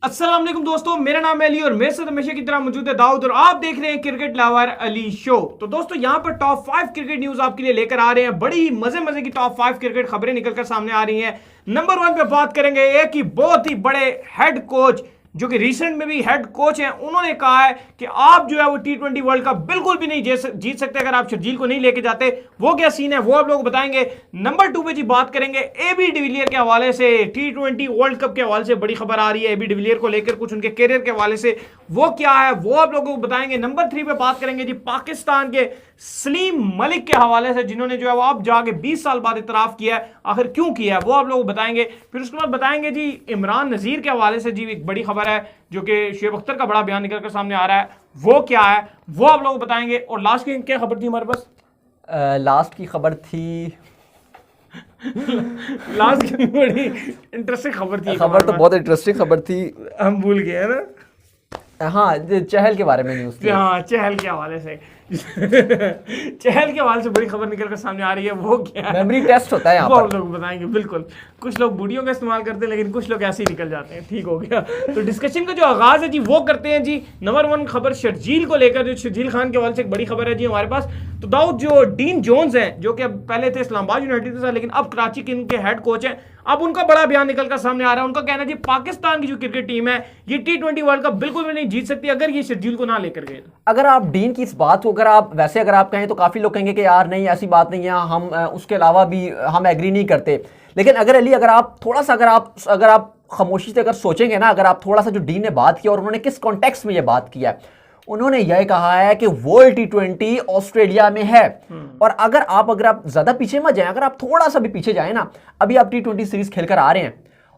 अस्सलाम वालेकुम दोस्तों, मेरा नाम है अली और मेरे साथ हमेशा की तरह मौजूद है दाऊद और आप देख रहे हैं क्रिकेट लवर अली शो। तो दोस्तों यहाँ पर टॉप 5 क्रिकेट न्यूज आपके लिए लेकर आ रहे हैं। बड़ी मजे मजे की टॉप 5 क्रिकेट खबरें निकलकर सामने आ रही हैं। नंबर 1 पे बात करेंगे एक ही बहुत ही बड़े हेड कोच जो कि रिसेंट में भी हेड कोच हैं, उन्होंने कहा है कि आप जो है वो T20 वर्ल्ड कप बिल्कुल भी नहीं जीत सकते अगर आप शर्जील को नहीं लेके जाते। वो क्या सीन है वो आप लोग बताएंगे। नंबर 2 पे जी बात करेंगे एबी डिविलियर के हवाले से। T20 वर्ल्ड कप के हवाले से बड़ी खबर आ रही है एबी डिविलियर को लेकर, कुछ उनके करियर के हवाले से वो क्या है वो आप लोगों को बताएंगे। नंबर 3 पे बात करेंगे जी पाकिस्तान के सलीम मलिक के हवाले से, जिन्होंने जो है वो अब जाके 20 साल बाद इतराफ किया है। आखिर क्यों किया है वो आप लोग को बताएंगे। फिर उसके बाद बताएंगे जी इमरान नजीर के हवाले से जी एक बड़ी खबर है जो कि शुएब अख्तर का बड़ा बयान निकलकर सामने आ रहा है, वो क्या है वो आप लोग बताएंगे। और लास्ट की क्या खबर थी हमारे पास? लास्ट की खबर थी लास्ट की बड़ी इंटरेस्टिंग खबर थी। खबर तो बहुत इंटरेस्टिंग खबर थी, हम भूल गए ना। हाँ, चहल के बारे में न्यूज़ थी। हाँ, चहल के हवाले से चहल के हवाले से बड़ी खबर निकल कर सामने आ रही है, वो क्या है? मेमोरी टेस्ट होता है यहाँ वो पर। आप लोग बताएंगे बिल्कुल। कुछ लोग बूढ़ियों का इस्तेमाल करते हैं लेकिन कुछ लोग ऐसे ही निकल जाते हैं। ठीक हो गया। तो डिस्कशन का जो आगाज है जी वो करते हैं जी। नंबर 1 खबर शर्जील को लेकर, जो शर्जील खान के हवाले से एक बड़ी खबर है जी हमारे पास। तो दाऊद जो डीन जोन्स हैं जो कि पहले थे इस्लामाबाद यूनाइटेड से लेकिन अब कराची किंग के हेड कोच हैं, अब उनका बड़ा बयान निकलकर सामने आ रहा है। उनका कहना है जी पाकिस्तान की जो क्रिकेट टीम है ये T20 वर्ल्ड कप बिल्कुल भी नहीं जीत सकती अगर ये शर्जील को ना लेकर गए। अगर आप डीन की इस बात को अगर आप कहें तो काफी लोग कहेंगे कि यार नहीं ऐसी बात नहीं है, हम उसके अलावा भी हम एग्री नहीं करते। लेकिन अगर आप थोड़ा सा अगर आप खामोशी से अगर सोचेंगे ना, अगर आप थोड़ा सा जो डीन ने बात किया और उन्होंने किस कॉन्टेक्स्ट में ये बात किया है, उन्होंने यह कहा है कि वर्ल्ड T20 ऑस्ट्रेलिया में है। और अगर आप ज्यादा पीछे मत जाएं, अगर आप थोड़ा सा भी पीछे जाएं ना, अभी आप T20 सीरीज खेलकर आ रहे हैं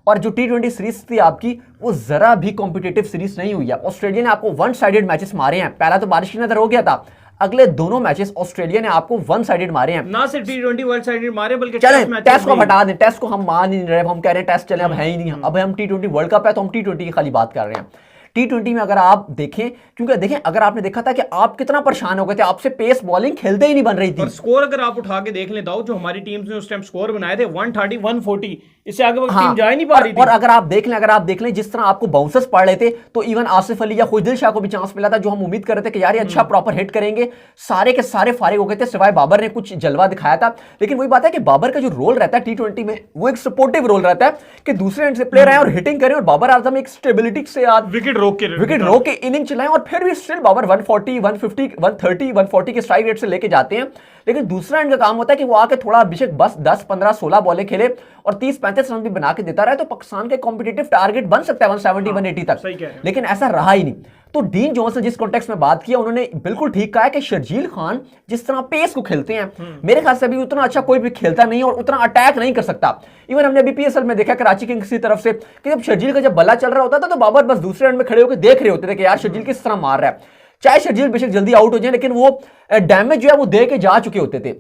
और जो T20 सीरीज थी आपकी वो जरा भी कॉम्पिटिटिव सीरीज नहीं हुई है। ऑस्ट्रेलिया ने आपको वन साइडेड मैचेस मारे हैं। पहला तो बारिश की नजर हो गया था, अगले दोनों मैचेस ऑस्ट्रेलिया ने आपको वन साइडेड मारे हैं। ना सिर्फ T20 वर्ल्ड साइडेड मारे बल्कि टेस्ट को हटा दें, टेस्ट को हम मान ही नहीं रहे, हम कह रहे हैं टेस्ट चले अब है ही नहीं, अब हम T20 वर्ल्ड कप है तो हम T20 की खाली बात कर रहे हैं। T20 में अगर आप देखें, क्योंकि देखें अगर आपने देखा था कि आप कितना परेशान हो गए थे, आपसे पेस बॉलिंग खेलते ही नहीं बन रही थी। और स्कोर अगर आप उठा के देख लें दाऊद, जो हमारी टीम ने उस टाइम स्कोर बनाए थे 130 140, इससे आगे वो टीम जा ही नहीं पा रही थी। और अगर आप देख लें जिस तरह आपको बाउंसर्स पड़ रहे थे, तो इवन आसिफ अली या खुशदिल शाह को भी चांस मिला था, जो हम उम्मीद कर रहे थे कि यार ये अच्छा प्रॉपर हिट करेंगे, सारे के सारे फारिग हो गए थे, सिवाय बाबर ने कुछ जलवा दिखाया था। लेकिन वही बात है कि बाबर का जो रोल रहता है T20 में वो एक सपोर्टिव रोल रहता है कि दूसरे एंड से प्लेयर आए और हिटिंग करें, और बाबर आजम एक स्टेबिलिटी से विकेट रोक के इनिंग चलाएं, और फिर भी स्टिल बाबर 140 150 130 140 के स्ट्राइक रेट से लेके जाते हैं। लेकिन दूसरा एंड का काम होता है कि वो आके थोड़ा बेशक बस 10 15 16 बॉलें खेले और 30-35 रन भी बना के देता रहे, तो पाकिस्तान के कॉम्पिटिटिव टारगेट बन सकता है 170 180 तक। लेकिन ऐसा रहा ही नहीं। तो डीन जोन्स ने जिस कॉन्टेक्स्ट में बात किया, उन्होंने बिल्कुल ठीक कहा है कि शर्जील खान जिस तरह पेस को खेलते हैं, मेरे ख्याल से अभी उतना अच्छा कोई भी खेलता नहीं और उतना अटैक नहीं कर सकता। इवन हमने अभी PSL में देखा कराची किंग्स की तरफ से कि जब शर्जील का जब बल्ला चल रहा होता था तो बाबर बस दूसरे एंड में खड़े होकर देख रहे होते थे कि यार शर्जील किस तरह मार रहा है। चाहे शर्जील बेशक जल्दी आउट हो जाए, लेकिन वो डैमेज जो है वो दे के जा चुके होते थे।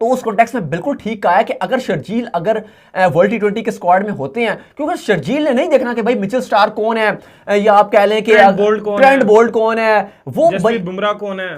तो उस कॉन्टेक्स्ट में बिल्कुल ठीक कहा है कि अगर शर्जील वर्ल्ड T20 के स्क्वाड में होते हैं, क्योंकि शर्जील ने नहीं देखना कि भाई मिचेल स्टार्क कौन है या आप कह लें कि ट्रेंट बोल्ट कौन है, वो बुमराह कौन है,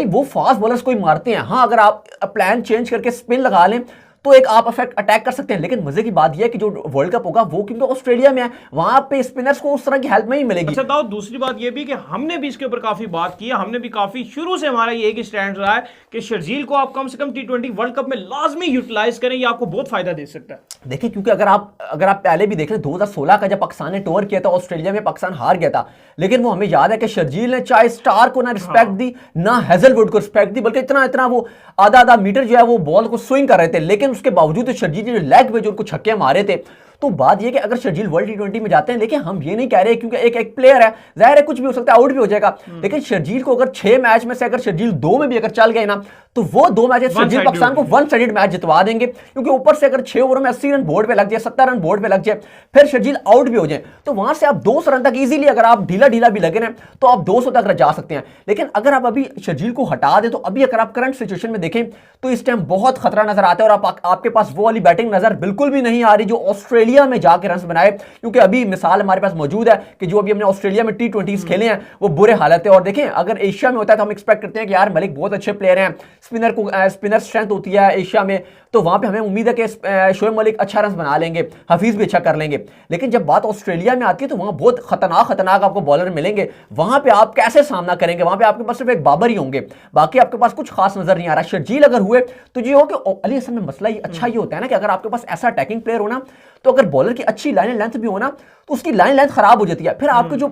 वो फास्ट बॉलर्स को ही मारते हैं। हाँ, अगर आप प्लान चेंज करके स्पिन लगा लें तो एक आप अटैक कर सकते हैं। लेकिन मजे की बात यह है कि जो वर्ल्ड कप होगा वो क्योंकि ऑस्ट्रेलिया में है, वहां पे स्पिनर्स को उस तरह की हेल्प नहीं मिलेगी। अच्छा दाऊद, दूसरी बात यह भी कि हमने भी इसके ऊपर काफी बात की है, हमने भी काफी शुरू से हमारा ये एक स्टैंड रहा है कि शर्जील को आप कम से कम T20 वर्ल्ड कप में लाजमी यूटिलाइज करें, ये आपको बहुत फायदा दे सकता है। देखिए, क्योंकि अगर आप पहले भी देख लें 2016 का जब पाकिस्तान ने टूर किया था ऑस्ट्रेलिया में, पाकिस्तान हार गया था, लेकिन वो हमें याद है कि शर्जील ने चाहे स्टार को ना रिस्पेक्ट दी ना हेजलवुड को रिस्पेक्ट दी, बल्कि इतना वो आधा मीटर जो है वो बॉल को स्विंग कर रहे थे। लेकिन उसके बावजूद शर्जील ने जो लेग पे जो उनको छक्के मारे थे, तो बात यह कि अगर शर्जील वर्ल्ड T20 में जाते हैं, लेकिन हम ये नहीं कह रहे क्योंकि एक प्लेयर है, जाहिर है कुछ भी हो सकता है, आउट भी हो जाएगा। लेकिन शर्जील को अगर 6 मैच में से अगर शर्जील 2 में भी अगर चल गए ना, तो वो 2 मैचेस शर्जील पाकिस्तान को वन साइडेड मैच जितवा देंगे। क्योंकि ऊपर से अगर 6 ओवर में 80 रन बोर्ड पे लग जाए, 70 रन बोर्ड पे लग जाए, फिर शर्जील आउट भी हो जाए, तो वहां से आप 200 रन तक इजीली, अगर आप ढीला भी लगे ना, तो आप 200 तक जा सकते हैं। लेकिन अगर आप अभी शर्जील को हटा दें, तो अभी अगर आप करंट सिचुएशन में देखें तो इस टाइम बहुत खतरा नजर आता है, और आपके पास वो वाली बैटिंग नजर बिल्कुल भी नहीं आ रही जो ऑस्ट्रेलिया ऑस्ट्रेलिया में जाकर रन बनाए, क्योंकि अभी मिसाल हमारे पास मौजूद है कि जो अभी हमने ऑस्ट्रेलिया में T20 खेले हैं वो बुरे हालत है। और देखें अगर एशिया में होता है तो हम एक्सपेक्ट करते हैं कि यार मलिक बहुत अच्छे प्लेयर हैं, स्पिनर स्ट्रेंथ होती है एशिया में, तो वहां पे हमें उम्मीद है कि शोएब मलिक अच्छा रन बना लेंगे, हफीज भी अच्छा कर लेंगे। लेकिन जब बात ऑस्ट्रेलिया में आती है तो वहां बहुत खतरनाक आपको बॉलर मिलेंगे, वहां पे आप कैसे सामना करेंगे? वहां पे आपके पास सिर्फ एक बाबर ही होंगे, बाकी आपके पास कुछ खास नजर नहीं आ रहा। शर्जील अगर हुए तो ये हो कि अली हसन में मसला ही अच्छा ये होता है ना कि अगर आपके पास ऐसा अटैकिंग प्लेयर हो ना, तो अगर बॉलर की अच्छी लाइन लेंथ भी हो ना तो उसकी लाइन लेंथ खराब हो जाती है, फिर आपके जो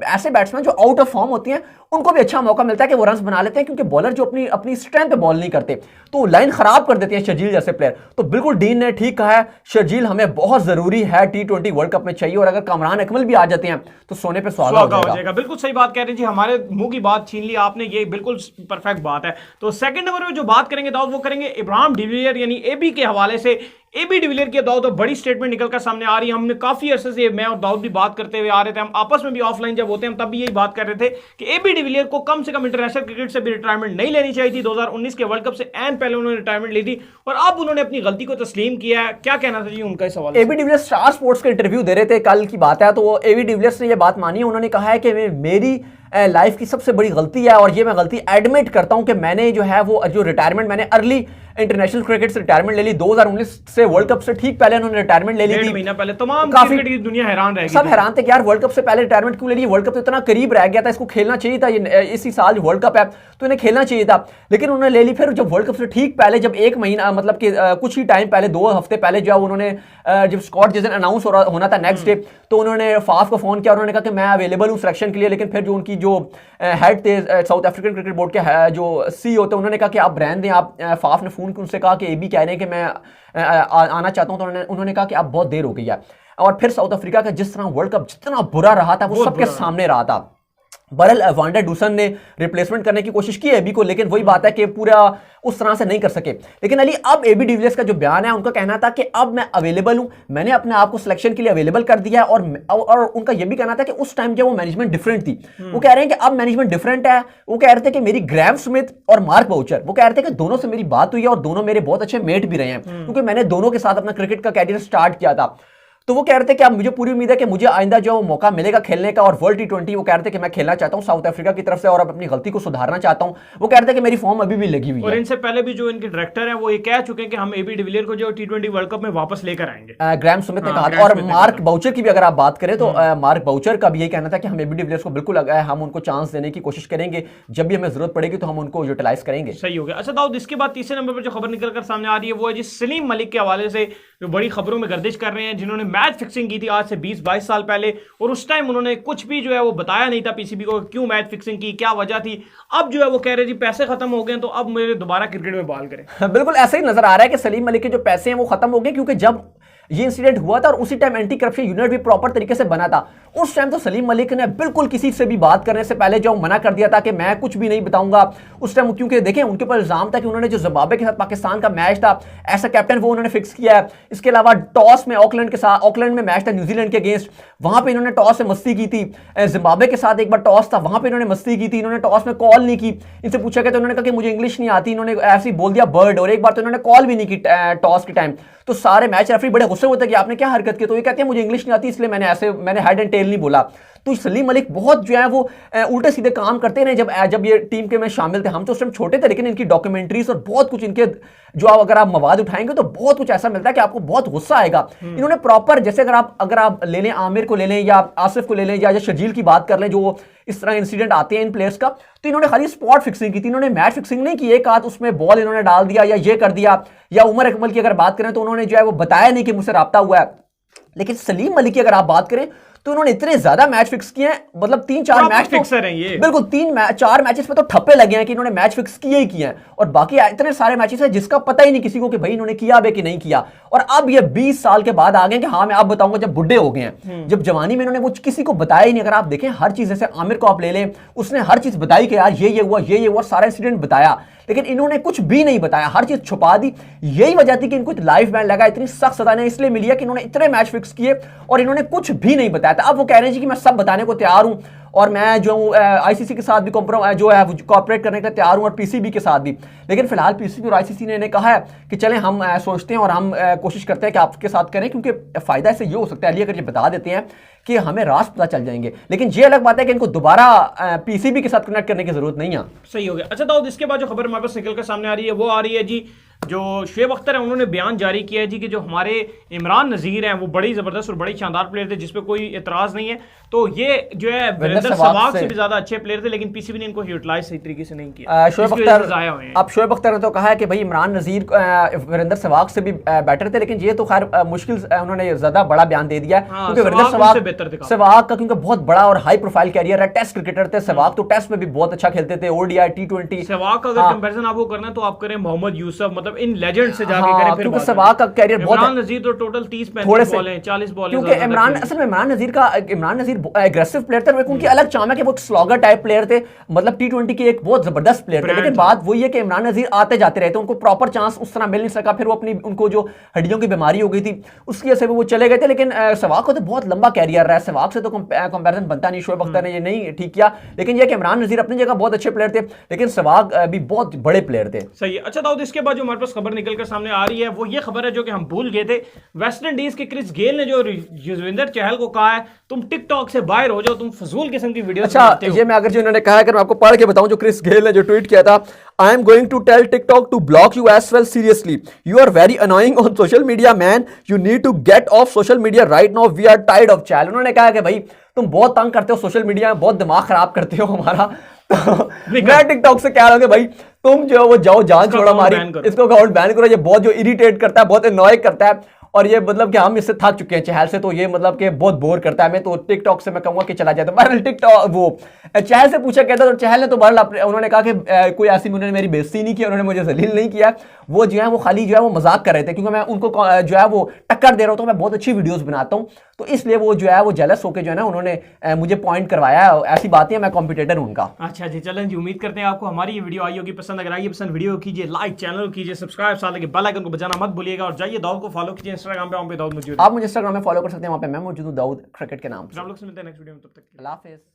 ऐसे बैट्समैन जो आउट ऑफ फॉर्म होती हैं उनको भी अच्छा मौका मिलता है कि वो रन बना लेते हैं, क्योंकि बॉलर जो अपनी स्ट्रेंथ पे बॉल नहीं करते तो लाइन खराब कर देते हैं शर्जील जैसे प्लेयर। तो बिल्कुल डीन ने ठीक कहा है, शर्जील हमें बहुत जरूरी है T20 वर्ल्ड कप में चाहिए, और अगर कामरान अकमल भी आ जाते हैं तो सोने पे सुहागा हो जाएगा। बिल्कुल सही बात कह रहे हैं जी, हमारे मुंह की बात छीन ली आपने, ये बिल्कुल परफेक्ट बात है। तो सेकंड नंबर पे जो बात करेंगे दाऊद वो करेंगे इब्राहिम डिविलियर यानी एबी के हवाले से। एबी डिविलियर की दाऊद बड़ी स्टेटमेंट निकलकर सामने आ रही है। हमने काफी अरसे से मैं और दाऊद भी बात करते हुए आ रहे थे, हम आपस में भी ऑफलाइन जब होते हैं तब भी यही बात कर रहे थे कि एबी डिविलियर को कम से कम इंटरनेशनल क्रिकेट से भी रिटायरमेंट नहीं लेनी चाहिए थी। 2019 के वर्ल्ड कप से एन पहले उन्होंने रिटायरमेंट ली थी और अब उन्होंने अपनी गलती को तस्लीम किया है। क्या कहना था जी उनका इस सवाल? एबी डिविलियर्स स्टार स्पोर्ट्स का इंटरव्यू दे रहे थे, कल की बात है, तो एबी डिविलियर्स ने यह बात मानी है। उन्होंने कहा है कि मेरी लाइफ की सबसे बड़ी गलती है और ये मैं गलती एडमिट करता हूं कि मैंने जो है वो जो रिटायरमेंट मैंने अर्ली इंटरनेशनल क्रिकेट से रिटायरमेंट ले ली 2019 से, वर्ल्ड कप से ठीक पहले उन्होंने रिटायरमेंट ले ली थी। महीना पहले तमाम काफी क्रिकेट की दुनिया हैरान रह गई, सब हैरान थे कि यार वर्ल्ड कप से पहले रिटायरमेंट क्यों ले ली, वर्ल्ड कप तो इतना करीब रह गया था, इसको खेलना चाहिए था, ये इसी साल वर्ल्ड कप है तो इन्हें खेलना चाहिए था, लेकिन उन्होंने ले ली। फिर जब वर्ल्ड कप से ठीक पहले, जब एक महीना मतलब कि कुछ ही टाइम पहले, 2 हफ्ते पहले जो है उन्होंने जब स्कॉट जिस दिन अनाउंस होना था नेक्स्ट डे, तो उन्होंने फाफ को फोन किया, उन्होंने कहा कि मैं अवेलेबल हूं सिलेक्शन के लिए। लेकिन फिर जो उनकी जो हेड थे साउथ अफ्रीकन क्रिकेट बोर्ड के जो CEO थे, उन्होंने कहा कि आप रहने दें। आप फाफ ने फोन उनसे कहा कि एबी कह रहे हैं कि मैं आना चाहता हूं, तो उन्होंने कहा कि आप बहुत देर हो गई है। और फिर साउथ अफ्रीका का जिस तरह वर्ल्ड कप जितना बुरा रहा था वो सबके सामने रहा था। बरल वांडर डूसन ने रिप्लेसमेंट करने की कोशिश की एबी को, लेकिन वही बात है कि पूरा उस तरह से नहीं कर सके। लेकिन अली अब एबी डिविलियर्स का जो बयान है, उनका कहना था कि अब मैं अवेलेबल हूं, मैंने अपने आप को सिलेक्शन के लिए अवेलेबल कर दिया है। और उनका यह भी कहना था कि उस टाइम जब वो मैनेजमेंट डिफरेंट थी, वो कह रहे हैं कि अब मैनेजमेंट डिफरेंट है। वो कह रहे थे कि मेरी ग्रैम स्मिथ और मार्क बाउचर, वो कह रहे थे कि दोनों से मेरी बात हुई है और दोनों मेरे बहुत अच्छे मेट भी रहे हैं, क्योंकि मैंने दोनों के साथ अपना क्रिकेट का कैरियर स्टार्ट किया था। तो वो कह रहे थे कि अब मुझे पूरी उम्मीद है कि मुझे आइंदा जो मौका मिलेगा खेलने का, और वर्ल्ड T20 वो कह रहे थे कि मैं खेलना चाहता हूं साउथ अफ्रीका की तरफ से और अब अपनी गलती को सुधारना चाहता हूं। वो कह रहे थे कि मेरी फॉर्म अभी भी लगी हुई है। और इनसे पहले भी जो इनके डायरेक्टर हैं वो ये कह चुके हैं कि हम एबी डिविलियर को जो T20 वर्ल्ड कप में वापस लेकर आएंगे। ग्रैम स्मिथ ने कहा। और मार्क बाउचर की भी अगर आप बात करें तो मार्क बाउचर का भी यही कहना था कि हम एबी डिविलियर्स को बिल्कुल हम उनको चांस देने की कोशिश करेंगे, जब भी हमें जरूरत पड़ेगी तो हम उनको यूटिलाइज करेंगे। सही हो गया। अच्छा दाऊद, इसके बाद तीसरे नंबर पर जो खबर निकल कर सामने आ रही है वो है जी सलीम मलिक के हवाले से, जो बड़ी खबरों में गर्दिश कर रहे हैं, जिन्होंने मैच फिक्सिंग की थी आज से 20-22 साल पहले, और उस टाइम उन्होंने कुछ भी जो है वो बताया नहीं था पीसीबी को क्यों मैच फिक्सिंग की, क्या वजह थी। अब जो है वो कह रहे जी पैसे खत्म हो गए तो अब मेरे दोबारा क्रिकेट में बॉल करें। बिल्कुल ऐसा ही नजर आ रहा है कि सलीम मलिक के जो पैसे हैं वो खत्म हो गए, क्योंकि जब ये इंसिडेंट हुआ था और उसी टाइम एंटी करप्शन यूनिट भी प्रॉपर तरीके से बना था, उस टाइम तो सलीम मलिक ने बिल्कुल किसी से भी बात करने से पहले जो मना कर दिया था कि मैं कुछ भी नहीं बताऊंगा उस टाइम, क्योंकि देखें उनके ऊपर इल्जाम था कि उन्होंने जो जिम्बाब्वे के साथ पाकिस्तान का मैच था, ऐसा कैप्टन वो उन्होंने फिक्स किया है। इसके अलावा टॉस में ऑकलैंड में मैच था न्यूजीलैंड के अगेंस्ट, वहां पर इन्होंने टॉस से मस्ती की थी। जिम्बाब्वे के साथ एक बार टॉस था, वहां पर इन्होंने मस्ती की थी, इन्होंने टॉस में कॉल नहीं की। इनसे पूछा गया तो उन्होंने कहा कि मुझे इंग्लिश नहीं आती, इन्होंने ऐसे ही बोल दिया बर्ड, और एक बार तो इन्होंने कॉल भी नहीं की टॉस के टाइम। तो सारे मैच रेफरी बड़े गुस्से होते कि आपने क्या हरकत की, तो ये कहते हैं मुझे इंग्लिश नहीं आती इसलिए मैंने हेड एंड टेल नहीं बोला। तो सलीम मलिक बहुत जो है वो उल्टे सीधे काम करते रहे जब ये टीम के में शामिल थे। हम तो उस टाइम छोटे थे, लेकिन इनकी डॉक्यूमेंट्रीज और बहुत कुछ इनके जो अगर आप मवाद उठाएंगे तो बहुत कुछ ऐसा मिलता है कि आपको बहुत गुस्सा आएगा। इन्होंने प्रॉपर, जैसे अगर आप ले लें आमिर को ले लें या आसिफ को ले लें या शर्जील की बात कर लें, जो इस तरह इंसिडेंट आते हैं इन प्लेयर्स का, तो इन्होंने खाली स्पॉट फिक्सिंग की थी, इन्होंने मैच फिक्सिंग नहीं की। एक हाथ उसमें बॉल इन्होंने डाल दिया या ये कर दिया। या उमर अकमल की अगर बात करें तो उन्होंने जो है वो बताया नहीं कि मुझसे राब्ता हुआ है। लेकिन सलीम मलिक की अगर आप बात करें तो उन्होंने इतने ज्यादा मैच फिक्स किए हैं, मतलब 3-4 मैच फिक्सर हैं ये, बिल्कुल 3-4 मैचेस पे तो ठप्पे लगे हैं कि इन्होंने मैच फिक्स किए ही किए हैं, और बाकी इतने सारे मैचेस हैं जिसका पता ही नहीं किसी को कि भाई इन्होंने किया भी कि नहीं किया। और अब ये 20 साल के बाद आ गए कि हाँ मैं आप बताऊंगा, जब बुढ़े हो गए हैं, जब जवानी में इन्होंने वो किसी को बताया ही नहीं। अगर आप देखें हर चीज, जैसे आमिर को आप ले लें, उसने हर चीज बताई कि यार ये हुआ, ये हुआ, सारा इंसिडेंट बताया, लेकिन इन्होंने कुछ भी नहीं बताया, हर चीज छुपा दी। यही वजह थी कि इनको लाइफ बैन लगा, इतनी सख्त सजा ने इसलिए मिली है कि इन्होंने इतने मैच फिक्स किए और इन्होंने कुछ भी नहीं बताया था। अब वो कह रहे हैं कि मैं सब बताने को तैयार हूं और मैं जो हूँ आईसीसी के साथ भी जो है कॉपरेट करने के लिए तैयार हूँ और पीसीबी के साथ भी। लेकिन फिलहाल पीसीबी और आईसीसी ने कहा है कि चलें हम सोचते हैं और हम कोशिश करते हैं कि आपके साथ करें, क्योंकि फायदा इससे ये हो सकता है अली अगर ये बता देते हैं कि हमें राज पता चल जाएंगे। लेकिन ये अलग बात है कि इनको दोबारा पीसीबी के साथ कनेक्ट करने की जरूरत नहीं है। सही हो गया। अच्छा दाऊद, इसके बाद जो खबर हमारे पास निकल कर सामने आ रही है वो आ रही है जी, जो शुएब अख्तर है उन्होंने बयान जारी किया है जी कि जो हमारे इमरान नज़ीर हैं वो बड़ी ज़बरदस्त और बड़ी शानदार प्लेयर थे जिसपे कोई एतराज़ नहीं है। तो ये जो है वीरेंद्र सहवाग से भी ज़्यादा अच्छे प्लेयर थे, लेकिन पीसीबी ने इनको यूटिलाइज सही तरीके से नहीं किया। शुएब अख्तर ने तो कहा है कि भाई इमरान नज़ीर वीरेंद्र सहवाग से भी बेटर थे, लेकिन ये तो खैर मुश्किल उन्होंने ज़्यादा बड़ा बयान दे दिया क्योंकि वीरेंद्र सहवाग का क्योंकि बहुत बड़ा और हाई प्रोफाइल कैरियर है, टेस्ट क्रिकेटर थे सहवाग, तो टेस्ट में भी बहुत अच्छा खेलते थे, ओडीआई T20। सहवाग का अगर कंपैरिजन आपको करना है तो आप करें मोहम्मद यूसुफ, मतलब इन लेजेंड से जाके करें। फिर सहवाग का कैरियर बहुत, इमरान नज़ीर तो टोटल 30-35 बॉलें 40 बॉलें, क्योंकि इमरान नज़ीर एग्रेसिव प्लेयर थे, उनकी अलग चाम है कि वो स्लॉगर टाइप प्लेयर थे, मतलब T20 के एक बहुत जबरदस्त प्लेयर थे। लेकिन बात वही है कि इमरान नज़ीर आते जाते रहे थे, उनको प्रॉपर चांस उस तरह मिल नहीं सका, फिर वो उनको जो हड्डियों की बीमारी हो गई थी उसकी वजह से वो चले गए थे। लेकिन सहवाग को तो बहुत लंबा कैरियर रहा है, सहवाग से तो कंपैरिजन बनता नहीं। शुएब अख्तर ने ये नहीं ठीक किया, लेकिन यह कि इमरान नज़ीर अपनी जगह बहुत अच्छे प्लेयर थे, लेकिन सहवाग भी बहुत बड़े प्लेयर थे। सही है। अच्छा दाऊद, इसके बाद जो हमारे पास खबर निकल कर सामने आ रही है वो ये खबर है जो कि हम भूल गए थे। वेस्ट इंडीज के क्रिस गेल ने जो युजवेंद्र चहल को कहा है तुम टिकटॉक से बाहर हो जाओ, तुम फजूल किस्म की वीडियो। अच्छा, ये मैं अगर जो इन्होंने कहा है, अगर मैं आपको पढ़ के बताऊं जो क्रिस गेल ने जो ट्वीट किया था, I am going to tell TikTok to block you as well, seriously you are very annoying on social media man, you need to get off social media right now, we are tired of Chahal. उन्होंने कहा कि भाई तुम बहुत तंग करते हो social media में, बहुत दिमाग खराब करते हो हमारा, तो मैं टिकटॉक से कह रहा हूं कि भाई तुम जो वो जाओ जान छोड़ो हमारी, इसको अकाउंट बैन करो, ये बहुत जो इरिटेट करता है, बहुत अनॉय करता है, और ये मतलब कि हम इससे थक चुके हैं चहल से, तो ये मतलब कि बहुत बोर करता है हमें, तो टिकटॉक से मैं कहूंगा कि चला जाए। तो बहरहाल टिकटॉक वो चहल से पूछा कहता, तो चहल ने तो बहरहाल उन्होंने कहा कि कोई ऐसी उन्होंने मेरी बेइज्जती नहीं की, उन्होंने मुझे जलील नहीं किया, वो जो है वो खाली जो है वो मजाक कर रहे थे, क्योंकि मैं उनको जो है वो टक्कर दे रहा हूँ, तो मैं बहुत अच्छी वीडियोस बनाता हूँ, तो इसलिए वो जो है वो जेलस होकर जो है ना उन्होंने मुझे पॉइंट करवाया, ऐसी बातें, मैं कॉम्पिटिटर हूं उनका। अच्छा जी, चलें जी, उम्मीद करते हैं आपको हमारी ये वीडियो आई होगी पसंद। अगर आई पसंद वीडियो कीजिए लाइक, चैनल कीजिए सब्सक्राइब, साथ लगे बेल आइकन को बजाना मत भूलिएगा, और जाइए दाऊद को फॉलो कीजिए इंस्टाग्राम पे, वहां पे दाऊद मौजूद है। आप मुझे इंस्टाग्राम में फॉलो कर सकते हैं, वहां पे मैं मौजूद हूं दाऊद क्रिकेट के नाम से। आप लोग से मिलते हैं नेक्स्ट वीडियो में, तब तक अल्लाह हाफिज़।